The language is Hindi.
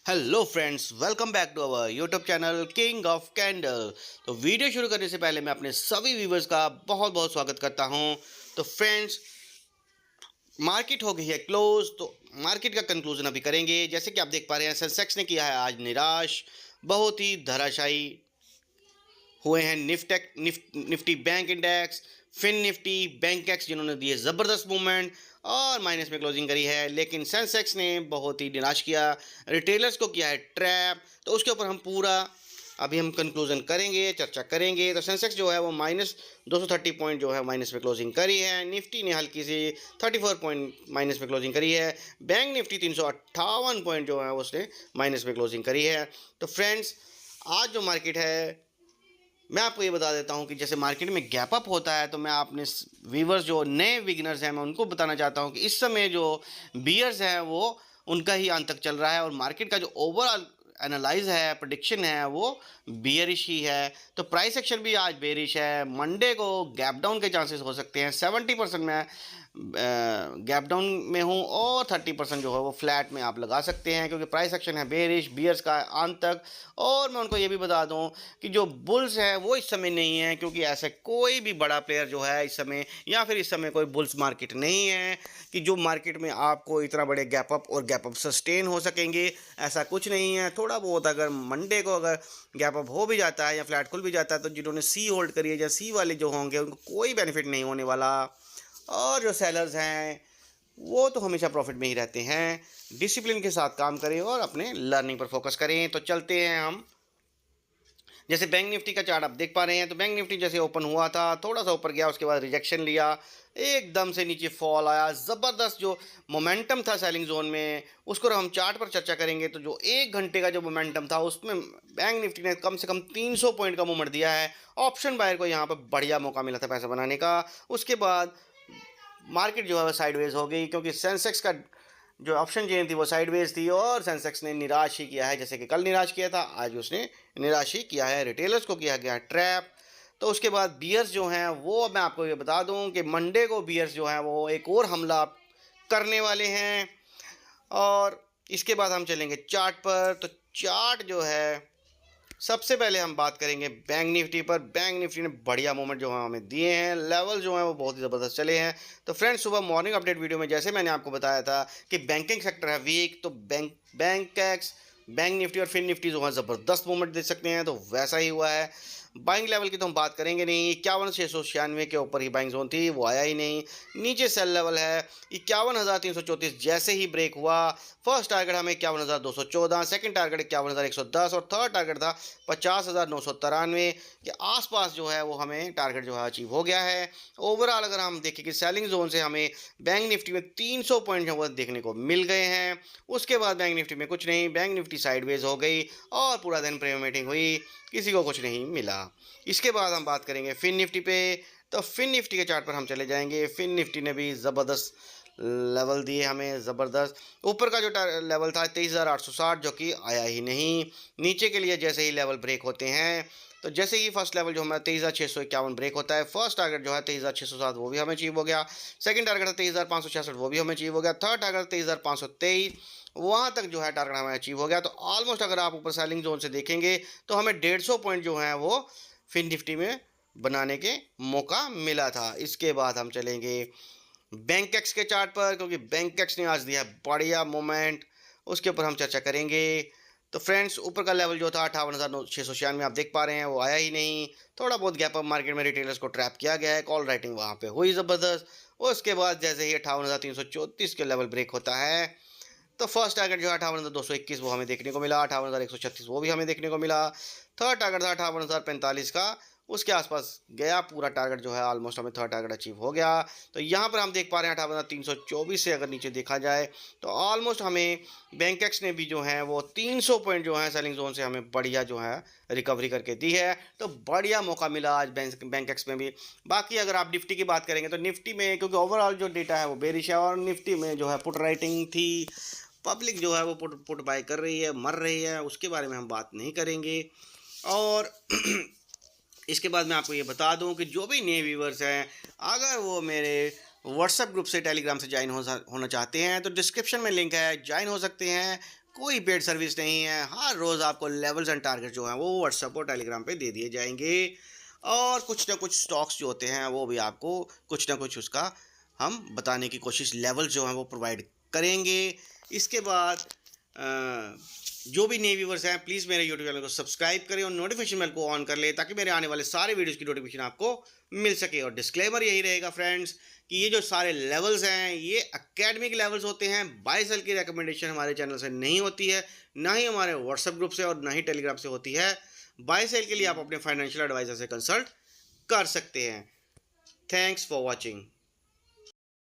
Hello friends, welcome back to our YouTube channel King of Candle. तो वीडियो शुरू करने से पहले मैं अपने सभी व्यूवर्स का बहुत बहुत स्वागत करता हूं। तो फ्रेंड्स, मार्केट हो गई है क्लोज, तो मार्केट का कंक्लूजन अभी करेंगे। जैसे कि आप देख पा रहे हैं, सेंसेक्स ने किया है आज निराश, बहुत ही धराशायी हुए हैं। Nifty Bank index, Fin Nifty, Bankex जिन्होंने दिए ज़बरदस्त मूवमेंट और माइनस में क्लोजिंग करी है। लेकिन सेंसेक्स ने बहुत ही निराश किया, रिटेलर्स को किया है ट्रैप। तो उसके ऊपर हम पूरा अभी हम कंक्लूजन करेंगे, चर्चा करेंगे। तो सेंसेक्स जो है वो माइनस 230 पॉइंट जो है माइनस में क्लोजिंग करी है। निफ्टी ने हल्की सी 34 पॉइंट माइनस में क्लोजिंग करी है। बैंक निफ्टी 358 पॉइंट जो है उसने माइनस में क्लोजिंग करी है। तो फ्रेंड्स, आज जो मार्केट है, मैं आपको ये बता देता हूँ कि जैसे मार्केट में गैप अप होता है, तो मैं अपने व्यूवर्स जो नए बिगिनर्स हैं, मैं उनको बताना चाहता हूँ कि इस समय जो बियर्स हैं वो उनका ही अंत तक चल रहा है और मार्केट का जो ओवरऑल एनालाइज है, प्रोडिक्शन है, वो बियरिश ही है। तो प्राइस एक्शन भी आज बेरिश है। मंडे को गैप डाउन के चांसेस हो सकते हैं। 70% में गैप डाउन में हूँ और 30% जो है वो फ्लैट में आप लगा सकते हैं, क्योंकि प्राइस एक्शन है बेरिश, बियर्स का अंत तक। और मैं उनको ये भी बता दूं कि जो बुल्स है वो इस समय नहीं है, क्योंकि ऐसा कोई भी बड़ा प्लेयर जो है इस समय, या फिर इस समय कोई बुल्स मार्केट नहीं है कि जो मार्केट में आपको इतना बड़े गैप अप और गैप अप सस्टेन हो सकेंगे। ऐसा कुछ नहीं है। थोड़ा बहुत अगर मंडे को अगर गैप अप हो भी जाता है या फ्लैट खुल भी जाता है, तो जिन्होंने सी होल्ड करी है या सी वाले जो होंगे उनको कोई बेनिफिट नहीं होने वाला। और जो सेलर्स हैं वो तो हमेशा प्रॉफिट में ही रहते हैं। डिसिप्लिन के साथ काम करें और अपने लर्निंग पर फोकस करें। तो चलते हैं हम। जैसे बैंक निफ्टी का चार्ट आप देख पा रहे हैं, तो बैंक निफ्टी जैसे ओपन हुआ था, थोड़ा सा ऊपर गया, उसके बाद रिजेक्शन लिया, एकदम से नीचे फॉल आया। ज़बरदस्त जो मोमेंटम था सेलिंग जोन में, उसको हम चार्ट पर चर्चा करेंगे। तो जो एक घंटे का जो मोमेंटम था, उसमें बैंक निफ्टी ने कम से कम 300 पॉइंट का मूवमेंट दिया है। ऑप्शन बायर को यहाँ पर बढ़िया मौका मिला था पैसा बनाने का। उसके बाद मार्केट जो है साइडवेज हो गई, क्योंकि सेंसेक्स का जो ऑप्शन चेन थी वो साइडवेज थी और सेंसेक्स ने निराश ही किया है। जैसे कि कल निराश किया था, आज उसने निराश ही किया है। रिटेलर्स को किया गया ट्रैप। तो उसके बाद बियर्स जो हैं वो मैं आपको ये बता दूं कि मंडे को बियर्स जो हैं वो एक और हमला करने वाले हैं। और इसके बाद हम चलेंगे चार्ट पर। तो चार्ट जो है, सबसे पहले हम बात करेंगे बैंक निफ्टी पर। बैंक निफ्टी ने बढ़िया मूवमेंट जो है हमें दिए हैं, लेवल जो है वो बहुत ही ज़बरदस्त चले हैं। तो फ्रेंड्स, सुबह मॉर्निंग अपडेट वीडियो में जैसे मैंने आपको बताया था कि बैंकिंग सेक्टर है वीक, तो बैंक बैंक निफ्टी और फिन निफ्टी जो है ज़बरदस्त मूवमेंट दे सकते हैं, तो वैसा ही हुआ है। बाइंग लेवल की तो हम बात करेंगे नहीं। 51,696 के ऊपर ही बाइंग जोन थी, वो आया ही नहीं। नीचे सेल लेवल है 51,334। जैसे ही ब्रेक हुआ, फर्स्ट टारगेट हमें 51,214, सेकंड टारगेट 51,110 और थर्ड टारगेट था 50,993 के आसपास जो है वो हमें टारगेट जो है अचीव हो गया है। ओवरऑल अगर हम देखें कि सेलिंग जोन से हमें बैंक निफ्टी में 300 पॉइंट जो है देखने को मिल गए हैं। उसके बाद बैंक निफ्टी में कुछ नहीं, बैंक निफ्टी साइडवेज हो गई और पूरा दिन प्रीमियम मीटिंग हुई, किसी को कुछ नहीं मिला। इसके बाद हम बात करेंगे फिन निफ्टी पे। तो फिन निफ्टी के चार्ट पर हम चले जाएंगे। फिन निफ्टी ने भी ज़बरदस्त लेवल दिए हमें, ज़बरदस्त। ऊपर का जो लेवल था 23,860, जो कि आया ही नहीं। नीचे के लिए जैसे ही लेवल ब्रेक होते हैं, तो जैसे ही फर्स्ट लेवल जो हमारा 23,651 ब्रेक होता है, फर्स्ट टारगेट जो है 23,607 वो भी हमें अचीव हो गया। सेकंड टारगेट था 23,566, वो भी हमें अचीव हो गया। थर्ड टारगेट 23,523, वहाँ तक जो है टारगेट हमें अचीव हो गया। तो ऑलमोस्ट अगर आप ऊपर सेलिंग जोन से देखेंगे, तो हमें 150 पॉइंट जो है वो फिन निफ्टी में बनाने के मौका मिला था। इसके बाद हम चलेंगे बैंक एक्स के चार्ट पर, क्योंकि बैंक एक्स ने आज दिया बढ़िया मोमेंट, उसके ऊपर हम चर्चा करेंगे। तो फ्रेंड्स, ऊपर का लेवल जो था 58,696 आप देख पा रहे हैं, वो आया ही नहीं। थोड़ा बहुत गैप अप मार्केट में रिटेलर्स को ट्रैप किया गया है, कॉल राइटिंग वहाँ पे हुई ज़बरदस्त। उसके बाद जैसे ही 58,334 के लेवल ब्रेक होता है, तो फर्स्ट टारगेट जो है 58,221 वो हमें देखने को मिला। 58,136 वो भी हमें देखने को मिला। थर्ड टारगेट था 58,045 का, उसके आसपास गया। पूरा टारगेट जो है ऑलमोस्ट हमें थर्ड टारगेट अचीव हो गया। तो यहाँ पर हम देख पा रहे हैं 58,324 से अगर नीचे देखा जाए, तो ऑलमोस्ट हमें बैंक एक्स ने भी जो है वो 300 पॉइंट जो है सेलिंग जोन से हमें बढ़िया जो है रिकवरी करके दी है। तो बढ़िया मौका मिला आज बैंक एक्स में भी। बाकी अगर आप निफ्टी की बात करेंगे, तो निफ्टी में क्योंकि ओवरऑल जो डेटा है वो बेरिश है और निफ्टी में जो है पुट राइटिंग थी, पब्लिक जो है वो पुट बाय कर रही है, मर रही है, उसके बारे में हम बात नहीं करेंगे। और इसके बाद मैं आपको ये बता दूं कि जो भी नए व्यूवर्स हैं, अगर वो मेरे व्हाट्सएप ग्रुप से टेलीग्राम से ज्वाइन होना चाहते हैं तो डिस्क्रिप्शन में लिंक है, ज्वाइन हो सकते हैं। कोई पेड सर्विस नहीं है, हर रोज़ आपको लेवल्स एंड टारगेट जो हैं वो व्हाट्सएप और टेलीग्राम पे दे दिए जाएंगे। और कुछ ना कुछ स्टॉक्स जो होते हैं वो भी आपको कुछ ना कुछ उसका हम बताने की कोशिश, लेवल जो हैं वो प्रोवाइड करेंगे। इसके बाद जो भी नए व्यूवर्स हैं प्लीज़ मेरे यूट्यूब चैनल को सब्सक्राइब करें और नोटिफिकेशन बेल को ऑन कर लें ताकि मेरे आने वाले सारे वीडियोस की नोटिफिकेशन आपको मिल सके। और डिस्क्लेमर यही रहेगा फ्रेंड्स कि ये जो सारे लेवल्स हैं ये एकेडमिक लेवल्स होते हैं, बाय सेल की रिकमेंडेशन हमारे चैनल से नहीं होती है, ना ही हमारे व्हाट्सएप ग्रुप से और ना ही टेलीग्राम से होती है। बाय सेल के लिए आप अपने फाइनेंशियल एडवाइजर से कंसल्ट कर सकते हैं। Thanks for watching.